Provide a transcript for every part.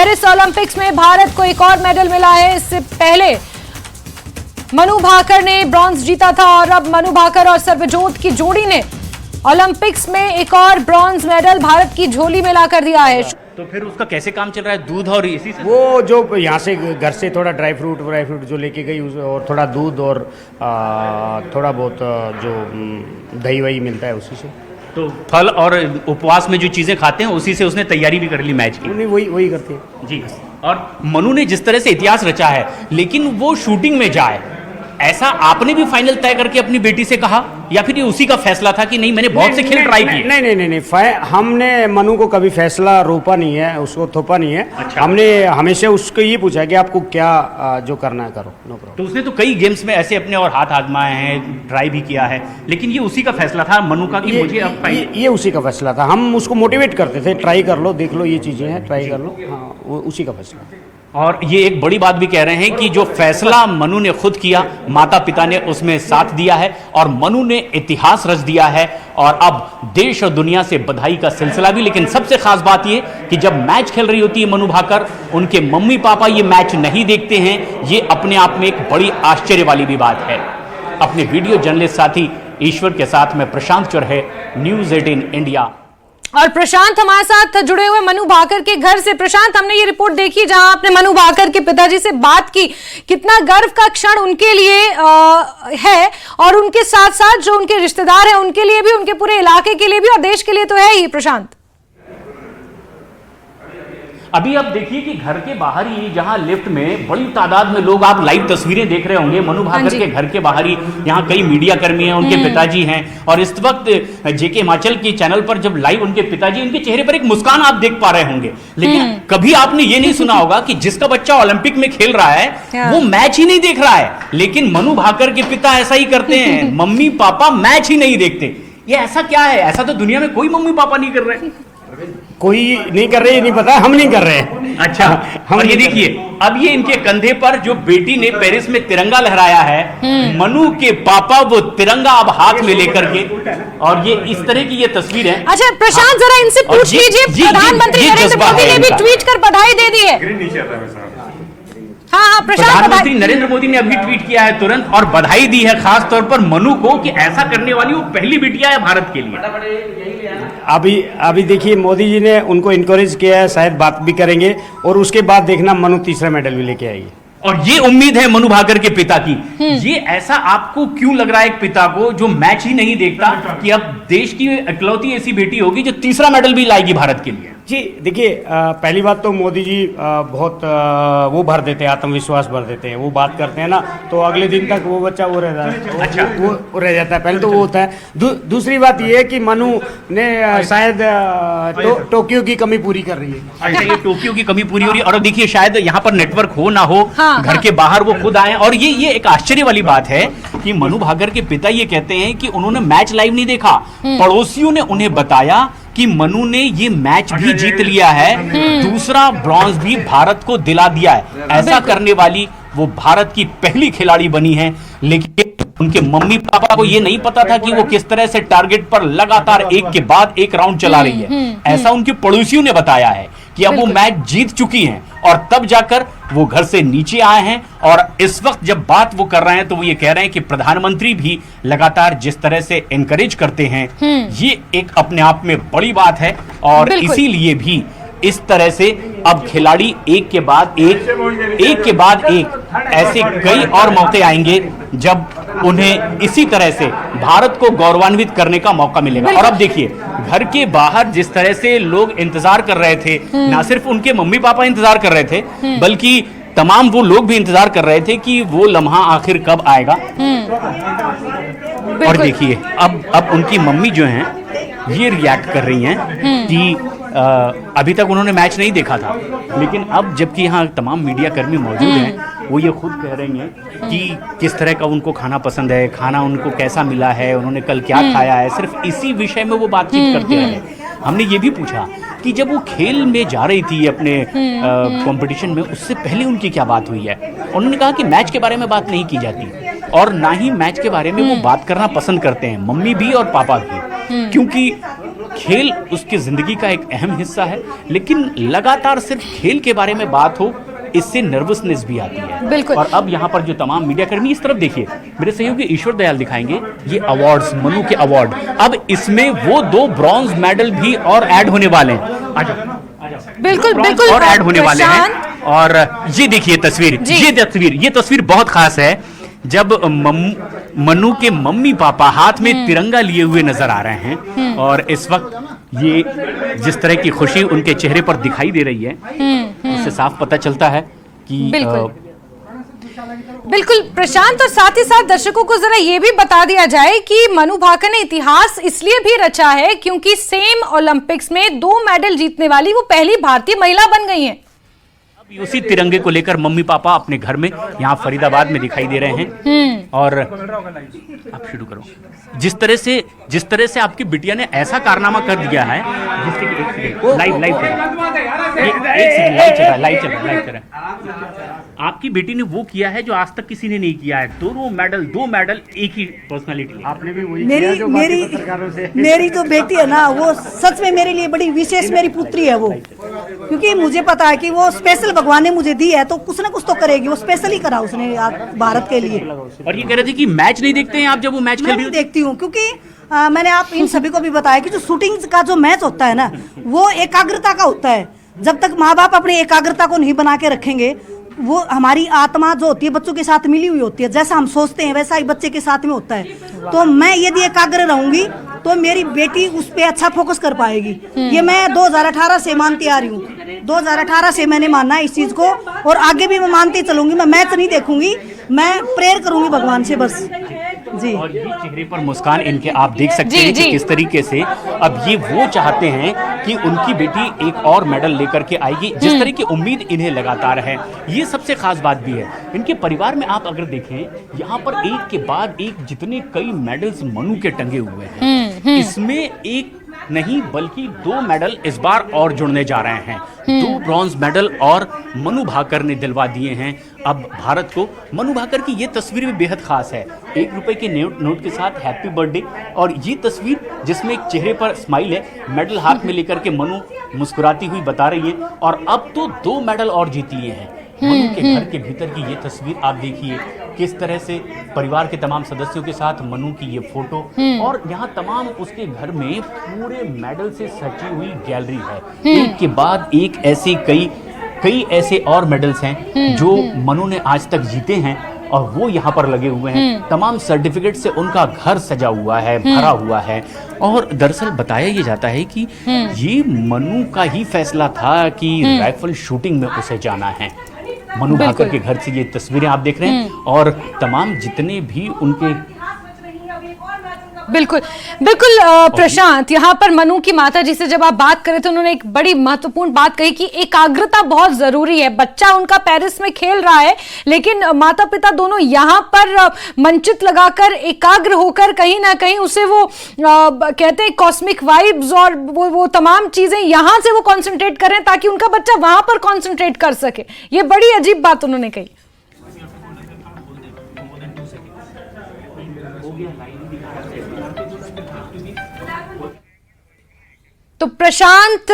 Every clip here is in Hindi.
पेरिस ओलंपिक्स में भारत को एक और मेडल मिला है। इससे पहले मनु भाकर ने ब्रॉन्ज जीता था और अब मनु भाकर और सर्वजोत की जोड़ी ने ओलंपिक्स में एक और ब्रॉन्ज मेडल भारत की झोली में लाकर दिया है। तो फिर उसका कैसे काम चल रहा है? दूध और इसी से वो जो यहाँ से घर से थोड़ा ड्राई फ्रूट जो लेके गई और थोड़ा दूध और थोड़ा बहुत जो दही वही मिलता है उसी से। तो फल और उपवास में जो चीजें खाते हैं उसी से उसने तैयारी भी कर ली मैच की। नहीं, वही करते हैं जी। और मनु ने जिस तरह से इतिहास रचा है, लेकिन वो शूटिंग में जाए, ऐसा आपने भी फाइनल तय करके अपनी बेटी से कहा या फिर ये उसी का फैसला था कि नहीं मैंने बहुत से खेल ट्राई किए? नहीं, हमने मनु को कभी फैसला रोका नहीं है, उसको थोपा नहीं है। अच्छा। हमने हमेशा उसको ये पूछा है कि आपको क्या जो करना है करो, नो प्रॉब्लम। तो उसने तो कई गेम्स में ऐसे अपने और हाथ आजमाए हैं, ट्राई भी किया है, लेकिन ये उसी का फैसला था मनु का कि मुझे अब ये उसी का फैसला था। हम उसको मोटिवेट करते थे, ट्राई कर लो, देख लो, ये चीजें हैं, ट्राई कर लो। हाँ, वो उसी का फैसला। और ये एक बड़ी बात भी कह रहे हैं कि जो फैसला मनु ने खुद किया, माता पिता ने उसमें साथ दिया है और मनु ने इतिहास रच दिया है और अब देश और दुनिया से बधाई का सिलसिला भी। लेकिन सबसे खास बात ये कि जब मैच खेल रही होती है मनु भाकर, उनके मम्मी पापा ये मैच नहीं देखते हैं। ये अपने आप में एक बड़ी आश्चर्य वाली भी बात है। अपने वीडियो जर्नलिस्ट साथी ईश्वर के साथ मैं प्रशांत चौरहे, न्यूज़ 18 इंडिया। और प्रशांत हमारे साथ जुड़े हुए मनु भाकर के घर से। प्रशांत, हमने ये रिपोर्ट देखी जहां आपने मनु भाकर के पिताजी से बात की, कितना गर्व का क्षण उनके लिए है और उनके साथ साथ जो उनके रिश्तेदार हैं उनके लिए भी, उनके पूरे इलाके के लिए भी और देश के लिए तो है ही। प्रशांत, अभी आप देखिए कि घर के बाहर ही, जहां लिफ्ट में बड़ी तादाद में लोग, आप लाइव तस्वीरें देख रहे होंगे मनु भाकर के घर के बाहर ही, यहाँ कई मीडिया कर्मी हैं, उनके पिताजी हैं और इस वक्त जेके हिमाचल के चैनल पर जब लाइव उनके पिताजी, उनके चेहरे पर एक मुस्कान आप देख पा रहे होंगे। लेकिन कभी आपने ये नहीं सुना होगा कि जिसका बच्चा ओलंपिक में खेल रहा है वो मैच ही नहीं देख रहा है। लेकिन मनु भाकर के पिता ऐसा ही करते हैं, मम्मी पापा मैच ही नहीं देखते। ये ऐसा क्या है? ऐसा तो दुनिया में कोई मम्मी पापा नहीं कर रहे हैं। कोई नहीं कर रहे, ये नहीं पता, हम नहीं कर रहे हैं। अच्छा, और ये देखिए अब ये इनके कंधे पर जो बेटी ने पेरिस में तिरंगा लहराया है, मनु के पापा वो तिरंगा अब हाथ में लेकर के, और ये इस तरह की ये तस्वीर है। अच्छा प्रशांत, जरा इनसे पूछ लीजिए, प्रधानमंत्री नरेंद्र मोदी ने भी ट्वीट कर बधाई दे दी है। हाँ, प्रधानमंत्री नरेंद्र मोदी ने अभी ट्वीट किया है तुरंत और बधाई दी है खास तौर पर मनु को कि ऐसा करने वाली वो पहली बिटिया है भारत के लिए। अभी देखिए मोदी जी ने उनको इनकरेज किया है, शायद बात भी करेंगे और उसके बाद देखना मनु तीसरा मेडल भी लेके आएगी। और ये उम्मीद है मनु भाकर के पिता की। ये ऐसा आपको क्यों लग रहा है एक पिता को जो मैच ही नहीं देखता कि अब देश की इकलौती ऐसी बेटी होगी जो तीसरा मेडल भी लाएगी भारत के लिए? जी देखिए, पहली बात तो मोदी जी बहुत वो भर देते हैं, आत्मविश्वास भर देते हैं। वो बात करते हैं ना तो अगले दिन तक वो बच्चा वो रहता है। अच्छा, वो रह जाता है, पहले तो वो होता है। दूसरी बात ये है कि मनु ने शायद टोक्यो की कमी पूरी कर रही है। अच्छा, ये टोक्यो की कमी पूरी हो रही है। और देखिए शायद यहाँ पर नेटवर्क हो ना हो, घर के बाहर वो खुद आए। और ये एक आश्चर्य वाली बात है कि मनु भाकर के पिता ये कहते हैं कि उन्होंने मैच लाइव नहीं देखा, पड़ोसियों ने उन्हें बताया कि मनु ने ये मैच भी जीत लिया है, दूसरा ब्रॉन्ज भी भारत को दिला दिया है। ऐसा करने वाली वो भारत की पहली खिलाड़ी बनी है। लेकिन उनके मम्मी पापा को ये नहीं पता था कि वो किस तरह से टारगेट पर लगातार एक के बाद एक राउंड चला रही है। ऐसा उनके पड़ोसियों ने बताया है कि अब वो मैच जीत चुकी हैं और तब जाकर वो घर से नीचे आए हैं। और इस वक्त जब बात वो कर रहे हैं तो वो ये कह रहे हैं कि प्रधानमंत्री भी लगातार जिस तरह से एनकरेज करते हैं, ये एक अपने आप में बड़ी बात है। और इसीलिए भी इस तरह से अब खिलाड़ी एक के बाद एक ऐसे कई और मौके आएंगे जब उन्हें इसी तरह से भारत को गौरवान्वित करने का मौका मिलेगा। और अब देखिए घर के बाहर जिस तरह से लोग इंतजार कर रहे थे, ना सिर्फ उनके मम्मी पापा इंतजार कर रहे थे बल्कि तमाम वो लोग भी इंतजार कर रहे थे कि वो लम्हा आखिर कब आएगा। और देखिए अब उनकी मम्मी जो हैं ये रिएक्ट कर रही हैं कि अभी तक उन्होंने मैच नहीं देखा था, लेकिन अब जबकि यहाँ तमाम मीडिया कर्मी मौजूद हैं, वो ये खुद कह रही हैं कि किस तरह का उनको खाना पसंद है, खाना उनको कैसा मिला है, उन्होंने कल क्या खाया है। सिर्फ इसी विषय में वो बातचीत करते रहे। हमने ये भी पूछा कि जब वो खेल में जा रही थी अपने कंपटीशन में, उससे पहले उनकी क्या बात हुई है। उन्होंने कहा कि मैच के बारे में बात नहीं की जाती और ना ही मैच के बारे में वो बात करना पसंद करते हैं, मम्मी भी और पापा भी, क्योंकि खेल उसकी जिंदगी का एक अहम हिस्सा है, लेकिन लगातार सिर्फ खेल के बारे में बात हो इससे नर्वसनेस भी आती है। बिल्कुल। और अब यहाँ पर जो तमाम मीडिया कर्मी, इस तरफ देखिए, मेरे सहयोगी ईश्वर दयाल दिखाएंगे ये अवार्ड्स, मनु के अवार्ड। अब इसमें वो 2 ब्रॉन्ज मेडल भी और ऐड होने वाले हैं। बिल्कुल बिल्कुल और ऐड होने वाले हैं। और ये देखिए तस्वीर, ये तस्वीर बहुत खास है, जब मनु के मम्मी पापा हाथ में तिरंगा लिए हुए नजर आ रहे हैं। और इस वक्त ये जिस तरह की खुशी उनके चेहरे पर दिखाई दे रही है, उससे साफ पता चलता है कि बिल्कुल प्रशांत। और साथ ही साथ दर्शकों को जरा ये भी बता दिया जाए कि मनु भाकर ने इतिहास इसलिए भी रचा है क्योंकि सेम ओलंपिक्स में 2 मेडल जीतने वाली वो पहली भारतीय महिला बन गई हैं। अब उसी तिरंगे को लेकर मम्मी पापा अपने घर में यहाँ फरीदाबाद में दिखाई दे रहे हैं। और आप शुरू करो। जिस तरह से आपकी बिटिया ने ऐसा कारनामा कर दिया है, लाइव चल रहा है। आपकी बेटी ने वो किया है जो आज तक किसी ने नहीं किया है। 2 मेडल एक ही पर्सनालिटी। आपने भी वही किया जो बाकी पत्रकारों से। मेरी तो बेटी है ना, वो सच में मेरे लिए बड़ी विशेष मेरी पुत्री है वो, क्योंकि मुझे पता है कि वो स्पेशल भगवान ने मुझे दी है तो कुछ ना कुछ तो करेगी। वो स्पेशल ही करा उसने भारत के लिए। और ये कह रहे थे कि मैच नहीं देखते हैं आप जब वो मैच खेल रही हो? देखती हूँ, क्योंकि मैंने आप इन सभी को भी बताया कि जो शूटिंग का जो मैच होता है ना, वो एकाग्रता का होता है। जब तक माँ बाप अपनी एकाग्रता को नहीं बना के रखेंगे, वो हमारी आत्मा जो होती है बच्चों के साथ मिली हुई होती है। जैसा हम सोचते हैं वैसा ही बच्चे के साथ में होता है। तो मैं यदि एकाग्र रहूंगी तो मेरी बेटी उस पर अच्छा फोकस कर पाएगी। ये मैं 2018 से मानती आ रही हूँ। 2018 से मैंने माना है इस चीज को, और आगे भी मैं मानती चलूंगी। मैं मैच नहीं देखूंगी, मैं प्रेयर करूंगी भगवान से बस जी। और ये चेहरे पर मुस्कान इनके आप देख सकते हैं कि किस तरीके से अब ये वो चाहते हैं कि उनकी बेटी एक और मेडल लेकर के आएगी, जिस तरह की उम्मीद इन्हें लगातार है। ये सबसे खास बात भी है इनके परिवार में। आप अगर देखें यहाँ पर एक के बाद एक जितने कई मेडल्स मनु के टंगे हुए हैं, इसमें एक नहीं बल्कि 2 मेडल इस बार और जुड़ने जा रहे हैं। 2 ब्रॉन्ज मेडल और मनु भाकर ने दिलवा दिए हैं अब भारत को। मनु भाकर की ये तस्वीर भी बेहद खास है, 1 रुपए के नोट के साथ हैप्पी बर्थडे। और ये तस्वीर जिसमें एक चेहरे पर स्माइल है, मेडल हाथ में लेकर के मनु मुस्कुराती हुई बता रही है। और अब तो 2 मेडल और जीत लिए हैं। मनु के घर के भीतर की ये तस्वीर आप देखिए, किस तरह से परिवार के तमाम सदस्यों के साथ मनु की ये फोटो, और यहाँ तमाम उसके घर में पूरे मेडल से सजी हुई गैलरी है। एक के बाद एक ऐसे कई ऐसे और मेडल्स हैं जो मनु ने आज तक जीते हैं, और वो यहाँ पर लगे हुए हैं। तमाम सर्टिफिकेट से उनका घर सजा हुआ है, भरा हुआ है। और दरअसल बताया ये जाता है कि ये मनु का ही फैसला था कि राइफल शूटिंग में उसे जाना है। मनु भाकर के घर से ये तस्वीरें आप देख रहे हैं, और तमाम जितने भी उनके बिल्कुल बिल्कुल प्रशांत, यहाँ पर मनु की माता जी से जब आप बात करें तो उन्होंने एक बड़ी महत्वपूर्ण बात कही कि एकाग्रता बहुत जरूरी है। बच्चा उनका पेरिस में खेल रहा है, लेकिन माता पिता दोनों यहाँ पर मंचित लगाकर एकाग्र होकर कहीं ना कहीं उसे वो कहते हैं कॉस्मिक वाइब्स और वो तमाम चीजें यहाँ से वो कॉन्सेंट्रेट करें ताकि उनका बच्चा वहां पर कॉन्सेंट्रेट कर सके। ये बड़ी अजीब बात उन्होंने कही। तो प्रशांत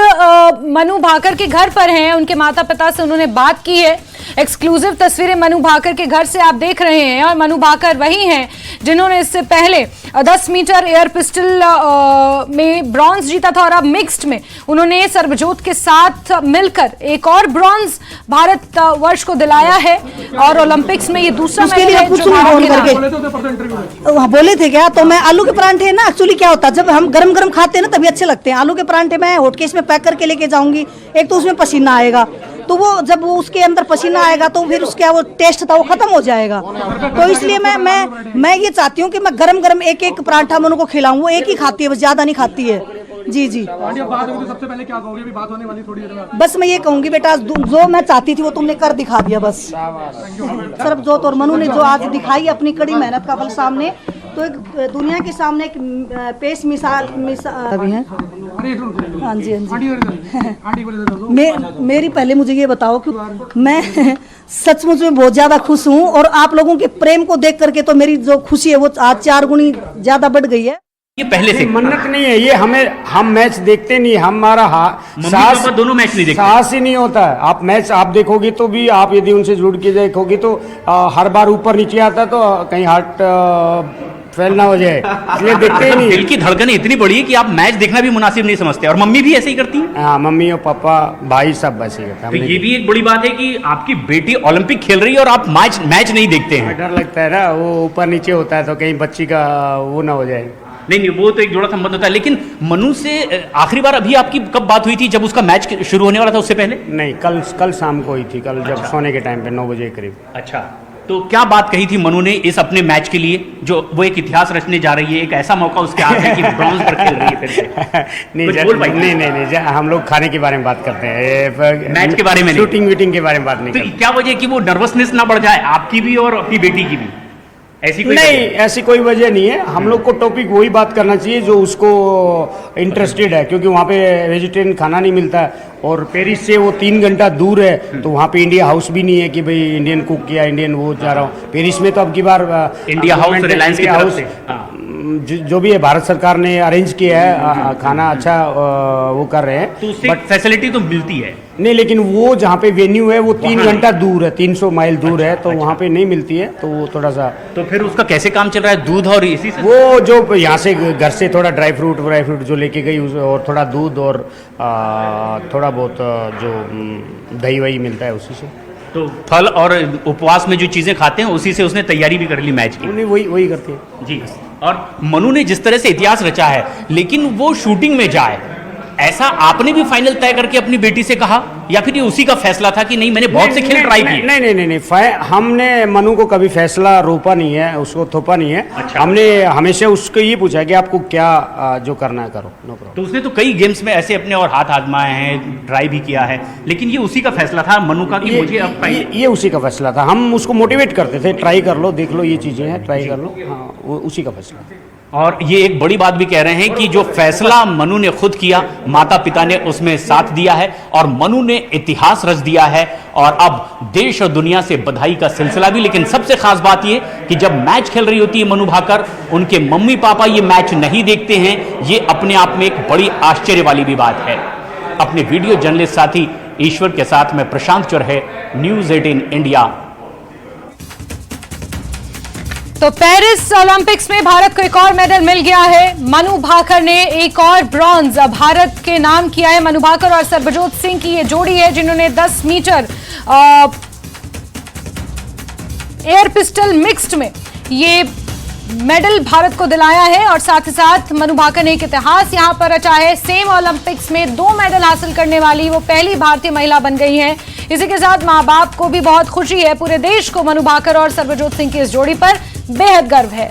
मनु भाकर के घर पर हैं, उनके माता पिता से उन्होंने बात की है। एक्सक्लूसिव तस्वीरें मनु भाकर के घर से आप देख रहे हैं, और मनु भाकर वही हैं जिन्होंने इससे पहले 10 मीटर एयर पिस्टल में ब्रॉन्ज जीता था, और अब मिक्स्ड में उन्होंने सरबजोत के साथ मिलकर एक और ब्रॉन्ज भारत वर्ष को दिलाया है। और ओलंपिक्स में ये दूसरा मेडल है जो भारत बोले थे क्या। तो मैं आलू के परांठे ना, एक्चुअली क्या होता है जब हम गरम गरम खाते हैं ना तभी अच्छे लगते हैं। आलू के परांठे मैं हॉटकेस में पैक करके लेके जाऊंगी। एक तो उसमें पसीना आएगा, तो वो जब वो उसके अंदर पसीना आएगा तो फिर उसका वो टेस्ट था वो खत्म हो जाएगा। तो इसलिए मैं ये चाहती हूँ कि मैं गरम गरम एक एक पराठा मैं उनको खिलाऊं। वो एक ही खाती है, बस ज्यादा नहीं खाती है। जी जी। बात होगी तो सबसे पहले क्या कहोगे? बात होने वाली थोड़ी देर में। बस मैं ये कहूंगी बेटा, जो मैं चाहती थी वो तुमने कर दिखा दिया बस। सरबजोत और मनु ने जो आज दिखाई अपनी कड़ी मेहनत का फल सामने, तो एक दुनिया के सामने एक पेश मिसाल भी है। हाँ जी हाँ जी। मेरी पहले मुझे ये बताओ कि मैं सचमुच में बहुत ज्यादा खुश हूँ, और आप लोगों के प्रेम को देख करके तो मेरी जो खुशी है वो आज 4 गुनी ज्यादा बढ़ गई है। ये पहले से मन्नत नहीं है ये, हम मैच देखते नहीं, हमारा मम्मी पापा दोनों मैच नहीं देखते। साहस ही नहीं होता है। आप मैच आप देखोगे तो भी, आप यदि उनसे जुड़ के देखोगे तो हर बार ऊपर नीचे आता तो कहीं हार्ट फेल ना हो जाए, इसलिए देखते ही नहीं। दिल की धड़कनें इतनी बड़ी है कि आप मैच देखना भी मुनासिब नहीं समझते, और मम्मी भी ऐसे ही करती हैं। हाँ, मम्मी और पापा भाई सब ऐसे ही करते हैं। तो ये भी एक बड़ी बात है कि आपकी बेटी ओलंपिक खेल रही है और आप मैच नहीं देखते हैं। डर लगता है ना, वो ऊपर नीचे होता है तो कहीं बच्ची का वो ना हो जाए। नहीं, वो तो एक जोड़ा संबंध होता है। लेकिन मनु से आखिरी बार अभी आपकी कब बात हुई थी, जब उसका मैच शुरू होने वाला था उससे पहले? नहीं, कल शाम को हुई थी, कल जब सोने के टाइम पे 9 बजे के करीब। अच्छा, तो क्या बात कही थी मनु ने इस अपने मैच के लिए, जो वो एक इतिहास रचने जा रही है, एक ऐसा मौका उसके हाथ है कि ब्रॉन्ज पर खेल रही है फिर से? नहीं, हम लोग खाने के बारे में बात करते हैं, मैच के बारे में, शूटिंग वीटिंग के बारे में बात नहीं करते। तो क्या वजह कि वो नर्वसनेस ना बढ़ जाए आपकी भी और अपनी बेटी की भी? ऐसी कोई नहीं, ऐसी कोई वजह नहीं है। हम लोग को टॉपिक वही बात करना चाहिए जो उसको इंटरेस्टेड है, क्योंकि वहाँ पे वेजिटेरियन खाना नहीं मिलता है और पेरिस से वो 3 घंटा दूर है, तो वहाँ पे इंडिया हाउस भी नहीं है कि भाई इंडियन कुक या इंडियन वो जा रहा हूँ। पेरिस में तो अब की बार इंडिया हाउस, रिलायंस की तरफ से जो भी है भारत सरकार ने अरेंज किया है, खाना अच्छा वो कर रहे हैं, तो उससे फैसिलिटी तो मिलती है। नहीं, लेकिन वो जहाँ पे वेन्यू है वो 3 घंटा दूर है, 300 माइल दूर है, तो वहाँ पे नहीं मिलती है, तो वो थोड़ा सा। तो फिर उसका कैसे काम चल रहा है, दूध और इसी से? वो जो यहाँ से घर से थोड़ा ड्राई फ्रूट जो लेके गई, और थोड़ा दूध और थोड़ा बहुत जो दही वही मिलता है उसी से। तो फल और उपवास में जो चीजें खाते हैं उसी से उसने तैयारी भी कर ली मैच की? नहीं, वही करती है जी। और मनु ने जिस तरह से इतिहास रचा है, लेकिन वो शूटिंग में जाए, ऐसा आपने भी फाइनल तय करके अपनी बेटी से कहा, या फिर ये उसी का फैसला था कि नहीं मैंने बहुत से खेल ट्राई किए? नहीं, हमने मनु को कभी फैसला रोका नहीं है, उसको थोपा नहीं है। अच्छा। हमने हमेशा उसको ये पूछा है कि आपको क्या जो करना है करो, नो प्रॉब्लम। तो उसने तो कई गेम्स में ऐसे अपने और हाथ आजमाए हैं, ट्राई भी किया है, लेकिन ये उसी का फैसला था मनु का कि मुझे अब ये उसी का फैसला था। हम उसको मोटिवेट करते थे, ट्राई कर लो, देख लो, ये चीजें हैं, ट्राई कर लो। हाँ, वो उसी का फैसला। और ये एक बड़ी बात भी कह रहे हैं कि जो फैसला मनु ने खुद किया, माता पिता ने उसमें साथ दिया है और मनु ने इतिहास रच दिया है, और अब देश और दुनिया से बधाई का सिलसिला भी। लेकिन सबसे खास बात ये कि जब मैच खेल रही होती है मनु भाकर, उनके मम्मी पापा ये मैच नहीं देखते हैं, ये अपने आप में एक बड़ी आश्चर्य वाली भी बात है। अपने वीडियो जर्नलिस्ट साथी ईश्वर के साथ मैं प्रशांत चौरहे, न्यूज़ 18 इंडिया। तो पेरिस ओलंपिक्स में भारत को एक और मेडल मिल गया है। मनु भाकर ने एक और ब्रॉन्ज भारत के नाम किया है। मनु भाकर और सरबजोत सिंह की ये जोड़ी है जिन्होंने 10 मीटर एयर पिस्टल मिक्स्ड में ये मेडल भारत को दिलाया है। और साथ ही साथ मनु भाकर ने एक इतिहास यहां पर रचा है। सेम ओलंपिक्स में 2 मेडल हासिल करने वाली वो पहली भारतीय महिला बन गई हैं। इसी के साथ मां बाप को भी बहुत खुशी है। पूरे देश को मनु भाकर और सरबजोत सिंह की इस जोड़ी पर बेहद गर्व है।